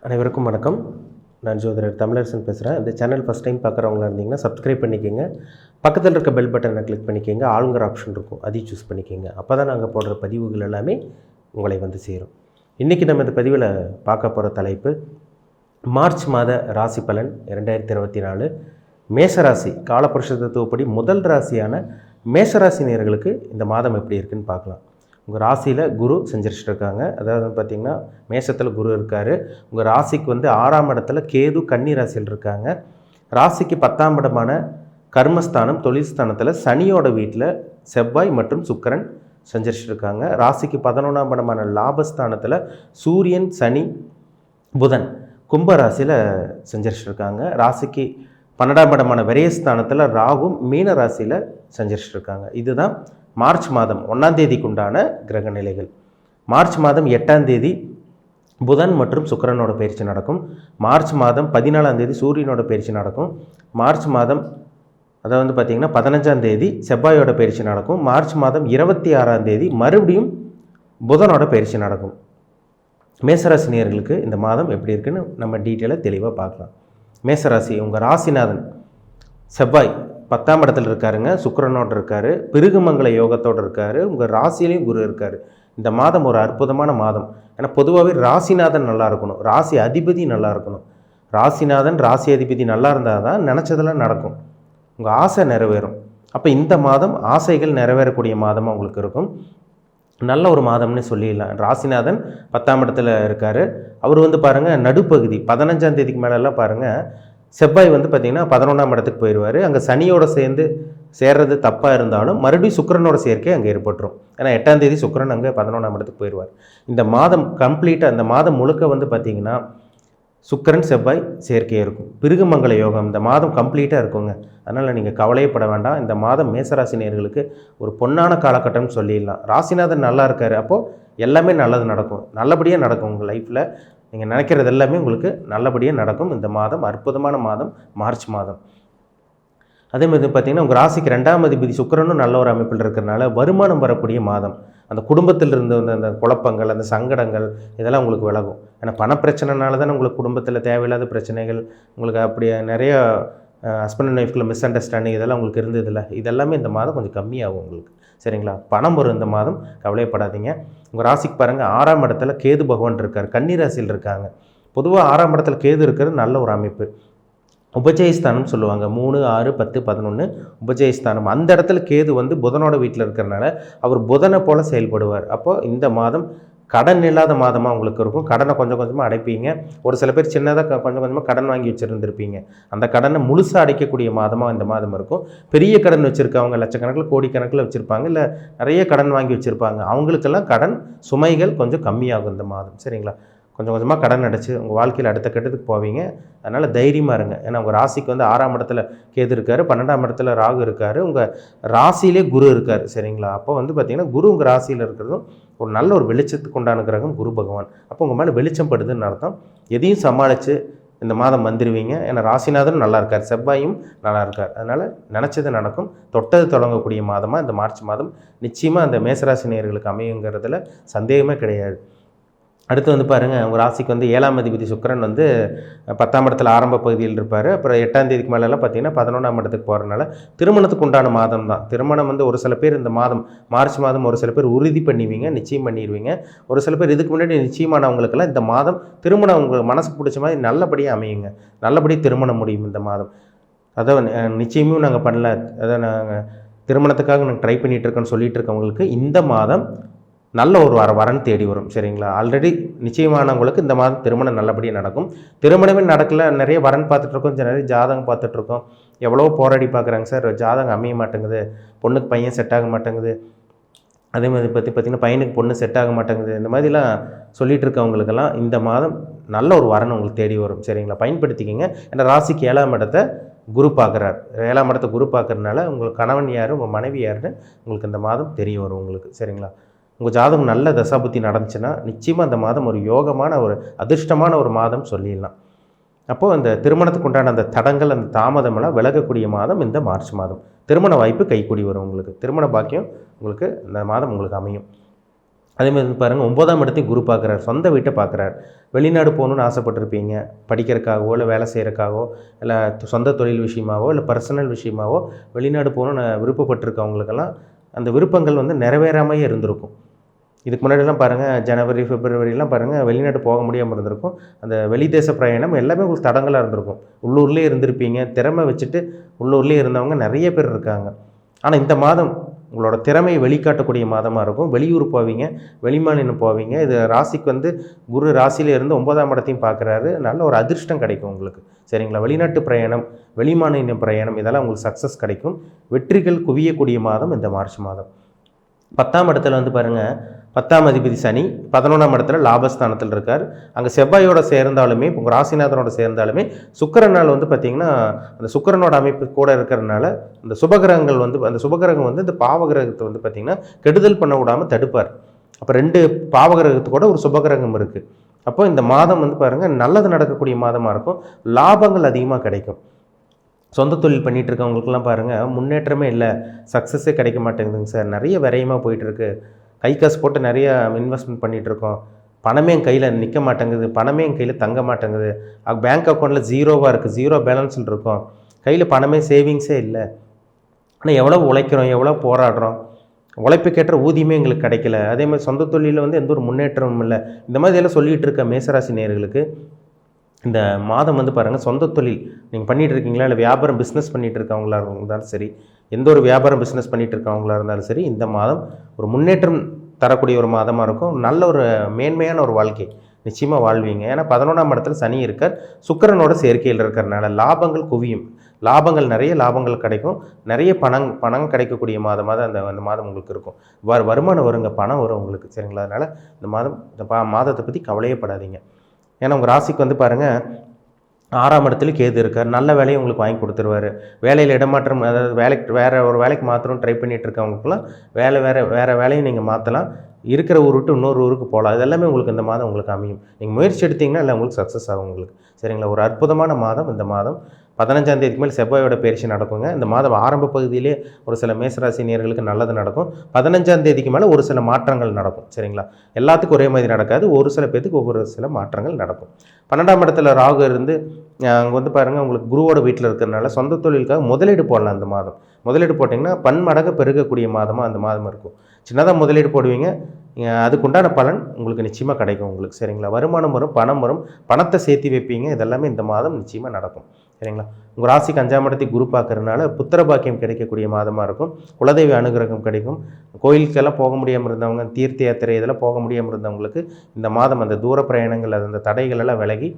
அனைவருக்கும் வணக்கம். நான் ஜோதிடர் தமிழரசன் பேசுகிறேன். இந்த சேனல் ஃபஸ்ட் டைம் பார்க்குறவங்களா இருந்தீங்கன்னா சப்ஸ்கிரைப் பண்ணிக்கோங்க. பக்கத்தில் இருக்க பெல் பட்டனை கிளிக் பண்ணிக்கோங்க. ஆளுங்கிற ஆப்ஷன் இருக்கும், அதையும் சூஸ் பண்ணிக்கோங்க. அப்போ தான் நாங்கள் போடுற பதிவுகள் எல்லாமே உங்களை வந்து சேரும். இன்றைக்கி நம்ம இந்த பதிவில் பார்க்க போகிற தலைப்பு மார்ச் மாத ராசி பலன் 2024. மேஷராசி காலபுருஷ தத்துவப்படி முதல் ராசியான மேஷராசி நேயர்களுக்கு இந்த மாதம் எப்படி இருக்குன்னு பார்க்கலாம். உங்கள் ராசியில் குரு செஞ்சிருச்சுட்டு இருக்காங்க. அதாவது பார்த்திங்கன்னா மேஷத்தில் குரு இருக்கார். உங்கள் ராசிக்கு வந்து 6ஆம் இடத்துல கேது கன்னி ராசியில் இருக்காங்க. ராசிக்கு 10ஆம் இடமான கர்மஸ்தானம் தொழில் ஸ்தானத்தில் சனியோட வீட்டில் செவ்வாய் மற்றும் சுக்கிரன் செஞ்சிருச்சுட்டு இருக்காங்க. ராசிக்கு 11ஆம் இடமான லாபஸ்தானத்தில் சூரியன் சனி புதன் கும்ப ராசியில் செஞ்சிருச்சுட்டு இருக்காங்க. ராசிக்கு 12ஆம் இடமான விரயஸ்தானத்தில் ராகும் மீன ராசியில் செஞ்சிருச்சுட்டு இருக்காங்க. இதுதான் மார்ச் மாதம் 1ஆம் தேதிக்கு உண்டான கிரக நிலைகள். மார்ச் மாதம் 8ஆம் தேதி புதன் மற்றும் சுக்கிரனோட பயிற்சி நடக்கும். மார்ச் மாதம் 14ஆம் தேதி சூரியனோட பயிற்சி நடக்கும். மார்ச் மாதம் அதாவது வந்து பார்த்திங்கன்னா 15ஆம் தேதி செவ்வாயோட பயிற்சி நடக்கும். மார்ச் மாதம் 26ஆம் தேதி மறுபடியும் புதனோட பயிற்சி நடக்கும். மேசராசி நேயர்களுக்கு இந்த மாதம் எப்படி இருக்குன்னு நம்ம டீட்டெயிலாக தெளிவாக பார்க்கலாம். மேசராசி உங்கள் ராசிநாதன் செவ்வாய் 10ஆம் இடத்துல இருக்காருங்க, சுக்கிரனோடு இருக்கார், பிருகுமங்கல யோகத்தோடு இருக்கார், உங்கள் ராசியிலையும் குரு இருக்கார். இந்த மாதம் ஒரு அற்புதமான மாதம். ஏன்னா பொதுவாகவே ராசிநாதன் நல்லா இருக்கணும், ராசி அதிபதி நல்லா இருக்கணும். ராசிநாதன் ராசி அதிபதி நல்லா இருந்தால் தான் நினச்சதெல்லாம் நடக்கும், உங்கள் ஆசை நிறைவேறும். அப்போ இந்த மாதம் ஆசைகள் நிறைவேறக்கூடிய மாதமாக உங்களுக்கு இருக்கும். நல்ல ஒரு மாதம்னு சொல்லிடலாம். ராசிநாதன் 10ஆம் இடத்துல இருக்கார். அவர் வந்து பாருங்கள் நடுப்பகுதி 15ஆம் தேதிக்கு மேலெல்லாம் பாருங்கள் செவ்வாய் வந்து பார்த்திங்கன்னா 11ஆம் இடத்துக்கு போயிடுவார். அங்கே சனியோடு சேர்ந்து சேர்றது தப்பாக இருந்தாலும் மறுபடியும் சுக்கிரனோட சேர்க்கை அங்கே ஏற்பட்டுரும். ஏன்னா 8ஆம் தேதி சுக்கிரன் அங்கே 11ஆம் இடத்துக்கு போயிடுவார். இந்த மாதம் கம்ப்ளீட்டாக இந்த மாதம் முழுக்க வந்து பார்த்திங்கன்னா சுக்கிரன் செவ்வாய் சேர்க்கையாக இருக்கும். பிருகுமங்கல யோகம் இந்த மாதம் கம்ப்ளீட்டாக இருக்குங்க. அதனால் நீங்கள் கவலையப்பட வேண்டாம். இந்த மாதம் மேசராசி நேயர்களுக்கு ஒரு பொன்னான காலகட்டம்னு சொல்லிடலாம். ராசிநாதன் நல்லா இருக்கார், அப்போது எல்லாமே நல்லது நடக்கும், நல்லபடியாக நடக்கும். உங்கள் லைஃப்பில் நீங்கள் நினைக்கிறது எல்லாமே உங்களுக்கு நல்லபடியாக நடக்கும். இந்த மாதம் அற்புதமான மாதம் மார்ச் மாதம். அதே மாதிரி பார்த்திங்கன்னா உங்கள் ராசிக்கு 2ஆம் அதிபதி சுக்கிரனும் நல்ல ஒரு அமைப்பில் இருக்கிறனால வருமானம் வரக்கூடிய மாதம். அந்த குடும்பத்தில் இருந்து அந்த குழப்பங்கள் அந்த சங்கடங்கள் இதெல்லாம் உங்களுக்கு விலகும். ஏன்னா பணப்பிரச்சனைனால தானே உங்களுக்கு குடும்பத்தில் தேவையில்லாத பிரச்சனைகள் உங்களுக்கு அப்படியே நிறைய ஹஸ்பண்ட் அண்ட் ஒய்ஃப்குள்ள மிஸ் அண்டர்ஸ்டாண்டிங் இதெல்லாம் உங்களுக்கு இருந்ததில்ல. இதெல்லாமே இந்த மாதம் கொஞ்சம் கம்மியாகும் உங்களுக்கு. சரிங்களா? பணம் வரும் இந்த மாதம், கவலைப்படாதீங்க. உங்கள் ராசிக்கு பாருங்கள் 6ஆம் இடத்துல கேது பகவான் இருக்கார், கன்னி ராசியில் இருக்காங்க. பொதுவாக 6ஆம் இடத்துல கேது இருக்கிறது நல்ல ஒரு அமைப்பு. உபஜயஸ்தானம் சொல்லுவாங்க. 3, 6, 10, 11 உபஜயஸ்தானம். அந்த இடத்துல கேது வந்து புதனோட வீட்டில் இருக்கிறனால அவர் புதனை போல செயல்படுவார். அப்போது இந்த மாதம் கடன் இல்லாத மாதமாக உங்களுக்கு இருக்கும். கடனை கொஞ்சம் கொஞ்சமாக அடைப்பீங்க. ஒரு சில பேர் சின்னதாக கொஞ்சம் கொஞ்சமாக கடன் வாங்கி வச்சுருந்துருப்பீங்க. அந்த கடனை முழுசாக அடைக்கக்கூடிய மாதமாக இந்த மாதம் இருக்கும். பெரிய கடன் வச்சுருக்கவங்க லட்சக்கணக்கில் கோடிக்கணக்கில் வச்சுருப்பாங்க, இல்லை நிறைய கடன் வாங்கி வச்சுருப்பாங்க. அவங்களுக்கெல்லாம் கடன் சுமைகள் கொஞ்சம் கம்மியாகும் இந்த மாதம். சரிங்களா? கொஞ்சம் கொஞ்சமாக கடன் அடைச்சி உங்கள் வாழ்க்கையில் அடுத்த கட்டத்துக்கு போவீங்க. அதனால் தைரியமாக இருங்க. ஏன்னா உங்கள் ராசிக்கு வந்து 6ஆம் இடத்துல கேது இருக்கார், 12ஆம் இடத்துல ராகு இருக்கார், உங்கள் ராசியிலே குரு இருக்கார். சரிங்களா? அப்போ வந்து பார்த்திங்கன்னா குரு உங்கள் ராசியில் இருக்கிறதும் ஒரு நல்ல ஒரு வெளிச்சத்துக்கு உண்டான கிரகம் குரு பகவான். அப்போ உங்கள் மேலே வெளிச்சம் படுதுன்னு அர்த்தம். எதையும் சமாளித்து இந்த மாதம் வந்துடுவீங்க. ஏன்னா ராசிநாதனும் நல்லா இருக்கார், செவ்வாயும் நல்லா இருக்கார். அதனால் நினச்சது நடக்கும், தொட்டது தொடங்கக்கூடிய மாதமாக இந்த மார்ச் மாதம் நிச்சயமாக அந்த மேசராசி நேயர்களுக்கு அமையுங்கிறதுல சந்தேகமே கிடையாது. அடுத்து வந்து பாருங்கள் உங்கள் ராசிக்கு வந்து 7ஆம் அதிபதி சுக்கிரன் வந்து 10ஆம் இடத்துல ஆரம்ப பகுதியில் இருப்பார். அப்புறம் 8ஆம் தேதிக்கு மேலெல்லாம் பார்த்திங்கன்னா 11ஆம் இடத்துக்கு போகிறனால திருமணத்துக்கு உண்டான மாதம் தான். திருமணம் வந்து ஒரு சில பேர் இந்த மாதம் மார்ச் மாதம் ஒரு சில பேர் உறுதி பண்ணுவீங்க, நிச்சயம் பண்ணிடுவீங்க. ஒரு சில பேர் இதுக்கு முன்னாடி நிச்சயமானவங்களுக்கெல்லாம் இந்த மாதம் திருமணம் உங்களுக்கு மனசுக்கு பிடிச்ச மாதிரி நல்லபடியாக அமையுங்க, நல்லபடியாக திருமணம் முடியும் இந்த மாதம். அதான் நிச்சயமும் நாங்கள் பண்ணல, அதான் நாங்கள் திருமணத்துக்காக நாங்கள் ட்ரை பண்ணிகிட்ருக்கோன்னு சொல்லிகிட்டு இருக்கவங்களுக்கு இந்த மாதம் நல்ல ஒரு வரன் தேடி வரும். சரிங்களா? ஆல்ரெடி நிச்சயமானவங்களுக்கு இந்த மாதம் திருமணம் நல்லபடியாக நடக்கும். திருமணமே நடக்கல, நிறைய வரன் பார்த்துட்ருக்கோம், நிறைய ஜாதகம் பார்த்துட்ருக்கோம், எவ்வளோ போராடி பார்க்குறாங்க சார், ஜாதகம் அமைய மாட்டேங்குது, பொண்ணுக்கு பையன் செட் ஆக மாட்டேங்குது, அதே மாதிரி பார்த்திங்கன்னா பையனுக்கு பொண்ணு செட் ஆக மாட்டேங்குது, இந்த மாதிரிலாம் சொல்லிகிட்டு இருக்கவங்களுக்கெல்லாம் இந்த மாதம் நல்ல ஒரு வரன் உங்களுக்கு தேடி வரும். சரிங்களா? பயன்படுத்திக்கிங்க. ஏன்னா ராசிக்கு 7ஆம் இடத்தை குரு பார்க்குறார். 7ஆம் இடத்தை குரு பார்க்குறதுனால உங்களுக்கு கணவன் யார் உங்கள் மனைவி யாருன்னு உங்களுக்கு இந்த மாதம் தெரிய வரும் உங்களுக்கு. சரிங்களா? உங்கள் ஜாதகம் நல்ல தசாபுத்தி நடந்துச்சுன்னா நிச்சயமாக அந்த மாதம் ஒரு யோகமான ஒரு அதிர்ஷ்டமான ஒரு மாதம் சொல்லிடலாம். அப்போது அந்த திருமணத்துக்கு உண்டான அந்த தடங்கள் அந்த தாமதமெல்லாம் விலகக்கூடிய மாதம் இந்த மார்ச் மாதம். திருமண வாய்ப்பு கைக்கூடி வரும் உங்களுக்கு. திருமண பாக்கியம் உங்களுக்கு இந்த மாதம் உங்களுக்கு அமையும். அதேமாதிரி வந்து பாருங்கள் 9ஆம் இடத்தையும் குரு பார்க்குறாரு, சொந்த வீட்டை பார்க்குறாரு. வெளிநாடு போகணுன்னு ஆசைப்பட்டிருப்பீங்க, படிக்கிறதுக்காகவோ இல்லை வேலை செய்கிறக்காகவோ இல்லை சொந்த தொழில் விஷயமாவோ இல்லை பர்சனல் விஷயமாவோ வெளிநாடு போகணுன்னு விருப்பப்பட்டிருக்கவங்களுக்கெல்லாம் அந்த விருப்பங்கள் வந்து நிறைவேறாமையே இருந்திருக்கும். இதுக்கு முன்னாடிலாம் பாருங்கள் ஜனவரி பிப்ரவரிலாம் பாருங்கள் வெளிநாட்டு போக முடியாமல் இருந்திருக்கும். அந்த வெளிதேச பிரயாணம் எல்லாமே உங்களுக்கு தடங்களாக இருந்திருக்கும். உள்ளூர்லேயே இருந்திருப்பீங்க, திறமை வச்சுட்டு உள்ளூர்லேயே இருந்தவங்க நிறைய பேர் இருக்காங்க. ஆனால் இந்த மாதம் உங்களோட திறமையை வெளிக்காட்டக்கூடிய மாதமாக இருக்கும். வெளியூர் போவீங்க, வெளிமாநிலம் போவீங்க. இது ராசிக்கு வந்து குரு ராசியில இருந்து 9ஆம் இடத்தையும் பார்க்குறாரு. நல்ல ஒரு அதிர்ஷ்டம் கிடைக்கும் உங்களுக்கு, சரிங்களா? வெளிநாட்டு பிரயாணம், வெளிமாநில பிரயாணம் இதெல்லாம் உங்களுக்கு சக்ஸஸ் கிடைக்கும். வெற்றிகள் குவியக்கூடிய மாதம் இந்த மார்ச் மாதம். 10ஆம் இடத்துல வந்து பாருங்கள், 10ஆம் அதிபதி சனி 11ஆம் இடத்துல லாபஸ்தானத்தில் இருக்கார். அங்கே செவ்வாயோட சேர்ந்தாலுமே உங்கள் ராசிநாதனோட சேர்ந்தாலுமே சுக்கிரனால் வந்து பார்த்திங்கன்னா அந்த சுக்கிரனோட அமைப்பு கூட இருக்கிறதுனால அந்த சுபகிரகங்கள் வந்து அந்த சுபகிரகம் வந்து இந்த பாவகிரகத்தை வந்து பார்த்திங்கன்னா கெடுதல் பண்ண விடாமல் தடுப்பார். அப்போ 2 பாவகிரகத்து கூட ஒரு சுபகிரகம் இருக்குது. அப்போ இந்த மாதம் வந்து பாருங்கள் நல்லது நடக்கக்கூடிய மாதமாக இருக்கும். லாபங்கள் அதிகமாக கிடைக்கும். சொந்த தொழில் பண்ணிகிட்டு இருக்கவங்களுக்குலாம் பாருங்கள் முன்னேற்றமே இல்லை, சக்ஸஸே கிடைக்க மாட்டேங்குதுங்க சார், நிறைய விரயமாக போயிட்டுருக்கு, கை காசு போட்டு நிறைய இன்வெஸ்ட்மெண்ட் பண்ணிகிட்ருக்கோம், பணமே என் கையில் நிற்க மாட்டேங்குது, பணமே என் கையில் தங்க மாட்டேங்குது, பேங்க் அக்கௌண்ட்டில் ஜீரோவாக இருக்குது, ஜீரோ பேலன்ஸில் இருக்கும், கையில் பணமே சேவிங்ஸே இல்லை, ஆனால் எவ்வளோ உழைக்கிறோம், எவ்வளோ போராடுறோம், உழைப்புக்கேற்ற ஊதியமே எங்களுக்கு கிடைக்கல, அதே மாதிரி சொந்த தொழிலில் வந்து எந்த ஒரு முன்னேற்றமும் இல்லை, இந்த மாதிரி எல்லாம் சொல்லிகிட்டு இருக்க மேசராசி நேயர்களுக்கு இந்த மாதம் வந்து பாருங்கள் சொந்த தொழில் நீங்கள் பண்ணிகிட்டு இருக்கீங்களா இல்லை வியாபாரம் பிஸ்னஸ் பண்ணிகிட்டு இருக்கவங்களா இருந்தாலும் சரி, எந்த ஒரு வியாபாரம் பிஸ்னஸ் பண்ணிகிட்டு இருக்கவங்களா இருந்தாலும் சரி, இந்த மாதம் ஒரு முன்னேற்றம் தரக்கூடிய ஒரு மாதமாக இருக்கும். நல்ல ஒரு மேன்மையான ஒரு வாழ்க்கை நிச்சயமாக வாழ்வீங்க. ஏன்னா 11ஆம் இடத்துல சனி இருக்கார், சுக்கிரனோட சேர்க்கையில் இருக்கிறனால லாபங்கள் குவியும், நிறைய லாபங்கள் கிடைக்கும், நிறைய பணம் கிடைக்கக்கூடிய மாதமாக அந்த மாதம் உங்களுக்கு இருக்கும். வருமானம் வருங்க, பணம் வரும் உங்களுக்கு, சரிங்களா? அதனால் இந்த மாதத்தை பற்றி கவலையப்படாதீங்க. ஏன்னா உங்கள் ராசிக்கு வந்து பாருங்கள் 6ஆம் இடத்துல கேது இருக்கார், நல்ல வேலையை உங்களுக்கு வாங்கி கொடுத்துருவார். வேலையில் இடமாற்றம், அதாவது வேறு ஒரு வேலைக்கு மாற்றணும் ட்ரை பண்ணிகிட்டு இருக்கவங்களுக்குலாம் வேறு வேலையை நீங்கள் மாற்றலாம், இருக்கிற ஊர் விட்டு இன்னொரு ஊருக்கு போகலாம். இதெல்லாமே உங்களுக்கு இந்த மாதம் உங்களுக்கு அமையும். நீங்கள் முயற்சி எடுத்திங்கன்னா இல்லை உங்களுக்கு சக்ஸஸ் ஆகும் உங்களுக்கு, சரிங்களா? ஒரு அற்புதமான மாதம் இந்த மாதம். 15ஆம் தேதிக்கு மேல் செவ்வாயோட பயிற்சி நடக்குங்க. இந்த மாதம் ஆரம்ப பகுதியிலே ஒரு சில மேசராசி நேயர்களுக்கு நல்லது நடக்கும். 15ஆம் தேதிக்கு மேலே ஒரு சில மாற்றங்கள் நடக்கும், சரிங்களா? எல்லாத்துக்கும் ஒரே மாதிரி நடக்காது, ஒரு சில பேத்துக்கு ஒவ்வொரு சில மாற்றங்கள் நடக்கும். 12ஆம் இடத்துல ராகு இருந்து அங்கே வந்து பாருங்கள் உங்களுக்கு குருவோட வீட்டில் இருக்கிறதுனால சொந்த தொழிலுக்காக முதலீடு போடலாம். இந்த மாதம் முதலீடு போட்டிங்கன்னா பன்மடங்கு பெருகக்கூடிய மாதமாக அந்த மாதம் இருக்கும். சின்னதாக முதலீடு போடுவீங்க, அதுக்குண்டான பலன் உங்களுக்கு நிச்சயமாக கிடைக்கும் உங்களுக்கு, சரிங்களா? வருமானம் வரும், பணம் வரும், பணத்தை சேர்த்து வைப்பீங்க. இதெல்லாமே இந்த மாதம் நிச்சயமாக நடக்கும், சரிங்களா? உங்கள் ராசிக்கு 5ஆம் இடத்தை குரு பார்க்கறதுனால புத்திர பாக்கியம் கிடைக்கக்கூடிய மாதமாக இருக்கும். குலதெய்வ அனுகிரகம் கிடைக்கும். கோயிலுக்கெல்லாம் போக முடியாமல் இருந்தவங்க, தீர்த்த யாத்திரை இதெல்லாம் போக முடியாமல் இருந்தவங்களுக்கு இந்த மாதம் அந்த தூர பிரயாணங்கள் அந்த தடைகள் எல்லாம் விலகி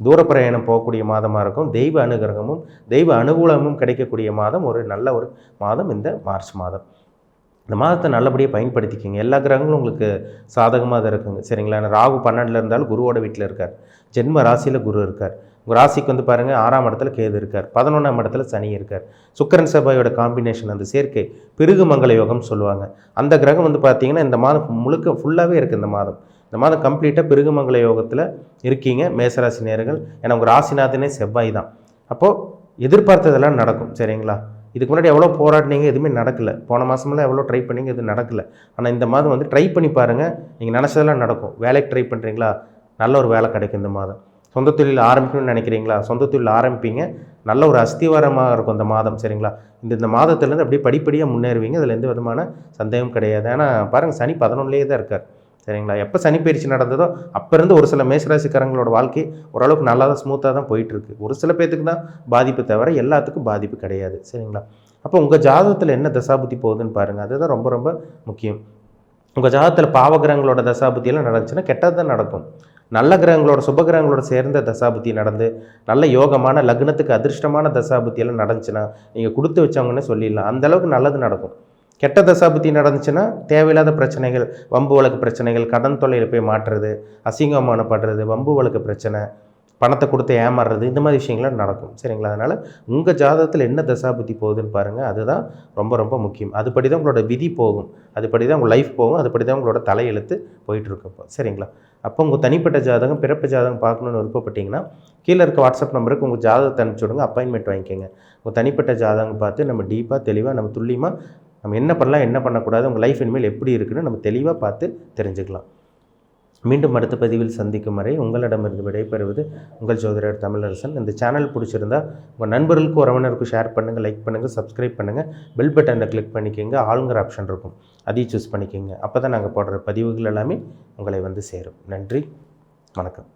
தூர பிரயாணம் போகக்கூடிய மாதமாக இருக்கும். தெய்வ அனுகிரகமும் தெய்வ அனுகூலமும் கிடைக்கக்கூடிய மாதம், ஒரு நல்ல ஒரு மாதம் இந்த மார்ச் மாதம். இந்த மாதத்தை நல்லபடியாக பயன்படுத்திக்கிங்க. எல்லா கிரகங்களும் உங்களுக்கு சாதகமாக தான் இருக்குங்க, சரிங்களா? ராகு 12 இருந்தாலும் குருவோட வீட்டில் இருக்கார், ஜென்ம ராசியில் குரு இருக்கார். உங்கள் ராசிக்கு வந்து பாருங்கள் 6ஆம் இடத்துல கேது இருக்கார், 11ஆம் இடத்துல சனி இருக்கார். சுக்கிரன் செவ்வாயோட காம்பினேஷன், அந்த சேர்க்கை பிருகு மங்கள யோகம் சொல்லுவாங்க. அந்த கிரகம் வந்து பார்த்தீங்கன்னா இந்த மாதம் முழுக்க ஃபுல்லாகவே இருக்குது. இந்த மாதம் கம்ப்ளீட்டாக பிருகு மங்கள யோகத்தில் இருக்கீங்க மேசராசி நேயர்கள். ஏன்னா உங்கள் ராசிநாதனே செவ்வாய் தான். அப்போது எதிர்பார்த்ததெல்லாம் நடக்கும், சரிங்களா? இதுக்கு முன்னாடி எவ்வளோ போராடினீங்க, எதுவுமே நடக்கலை. போன மாதமெல்லாம் எவ்வளோ ட்ரை பண்ணிங்க, எதுவும் நடக்கலை. ஆனால் இந்த மாதம் வந்து ட்ரை பண்ணி பாருங்கள், நீங்கள் நினச்சதெல்லாம் நடக்கும். வேலைக்கு ட்ரை பண்ணுறீங்களா, நல்ல ஒரு வேலை கிடைக்கும் இந்த மாதம். சொந்த தொழில் ஆரம்பிக்கணும்னு நினைக்கிறீங்களா, சொந்த தொழில் ஆரம்பிப்பீங்க, நல்ல ஒரு அஸ்திவாரமாக இருக்கும் இந்த மாதம், சரிங்களா? இந்த மாதத்துலேருந்து அப்படியே படிப்படியாக முன்னேறுவீங்க, அதில் எந்த விதமான சந்தேகம் கிடையாது. ஏன்னா பாருங்கள் சனி 11லேயே தான் இருக்கார், சரிங்களா? எப்போ சனி பயிற்சி நடந்ததோ அப்போ இருந்து ஒரு சில மேசராசிக்காரங்களோட வாழ்க்கை ஓரளவுக்கு நல்லா தான் ஸ்மூத்தாக தான் போயிட்டுருக்கு. ஒரு சில பேத்துக்கு தான் பாதிப்பு தவிர எல்லாத்துக்கும் பாதிப்பு கிடையாது, சரிங்களா? அப்போ உங்கள் ஜாதகத்தில் என்ன தசாபுத்தி போகுதுன்னு பாருங்கள், அதுதான் ரொம்ப ரொம்ப முக்கியம். உங்கள் ஜாதகத்தில் பாவகிரகங்களோட தசாபுத்தியெல்லாம் நடந்துச்சுன்னா கெட்டது தான் நடக்கும். நல்ல கிரகங்களோட சுபகிரகங்களோட சேர்ந்த தசாபுத்தி நடந்து நல்ல யோகமான லக்னத்துக்கு அதிர்ஷ்டமான தசாபுத்தியெல்லாம் நடந்துச்சுன்னா நீங்கள் கொடுத்து வச்சவங்கன்னு சொல்லிடலாம், அந்தளவுக்கு நல்லது நடக்கும். கெட்ட தசாபுத்தி நடந்துச்சுன்னா தேவையில்லாத பிரச்சனைகள், வம்பு வழக்கு பிரச்சனைகள், கடன் தொல்லையில் போய் மாட்டுறது, அசிங்கமானப்படுறது, வம்பு வழக்கு பிரச்சனை, பணத்தை கொடுத்து ஏமாறுறது, இந்த மாதிரி விஷயங்கள்லாம் நடக்கும், சரிங்களா? அதனால் உங்கள் ஜாதகத்தில் என்ன தசாபுத்தி போகுதுன்னு பாருங்கள், அதுதான் ரொம்ப ரொம்ப முக்கியம். அதுபடி தான் உங்களோட விதி போகும், அதுபடி தான் உங்கள் லைஃப் போகும், அதுபடி தான் உங்களோட தலையெழுத்து போயிட்டுருக்கப்போ, சரிங்களா? அப்போ உங்கள் தனிப்பட்ட ஜாதகம், பிறப்பு ஜாதகம் பார்க்கணுன்னு விருப்பப்பட்டிங்கன்னா கீழே இருக்க வாட்ஸ்அப் நம்பருக்கு உங்கள் ஜாதகத்தை அனுப்பிச்சி விடுங்க, அப்பாயின்மெண்ட் வாங்கிக்கோங்க. உங்கள் தனிப்பட்ட ஜாதகம் பார்த்து நம்ம டீப்பாக தெளிவாக நம்ம துல்லியமாக நம்ம என்ன பண்ணலாம் என்ன பண்ணக்கூடாது, உங்கள் லைஃப் இனிமேல் எப்படி இருக்குன்னு நம்ம தெளிவாக பார்த்து தெரிஞ்சுக்கலாம். மீண்டும் அடுத்த பதிவில் சந்திக்கும் வரை உங்களிடமிருந்து விடைபெறுவது உங்கள் ஜோதிடர் தமிழரசன். இந்த சேனல் பிடிச்சிருந்தா உங்கள் நண்பர்களுக்கும் உறவினருக்கும் ஷேர் பண்ணுங்கள், லைக் பண்ணுங்கள், சப்ஸ்கிரைப் பண்ணுங்கள், பெல் பட்டனை கிளிக் பண்ணிக்கோங்க. ஆளுங்கிற ஆப்ஷன் இருக்கும், அதையும் சூஸ் பண்ணிக்கோங்க. அப்போ தான் நாங்கள் போடுற பதிவுகள் எல்லாமே உங்களை வந்து சேரும். நன்றி, வணக்கம்.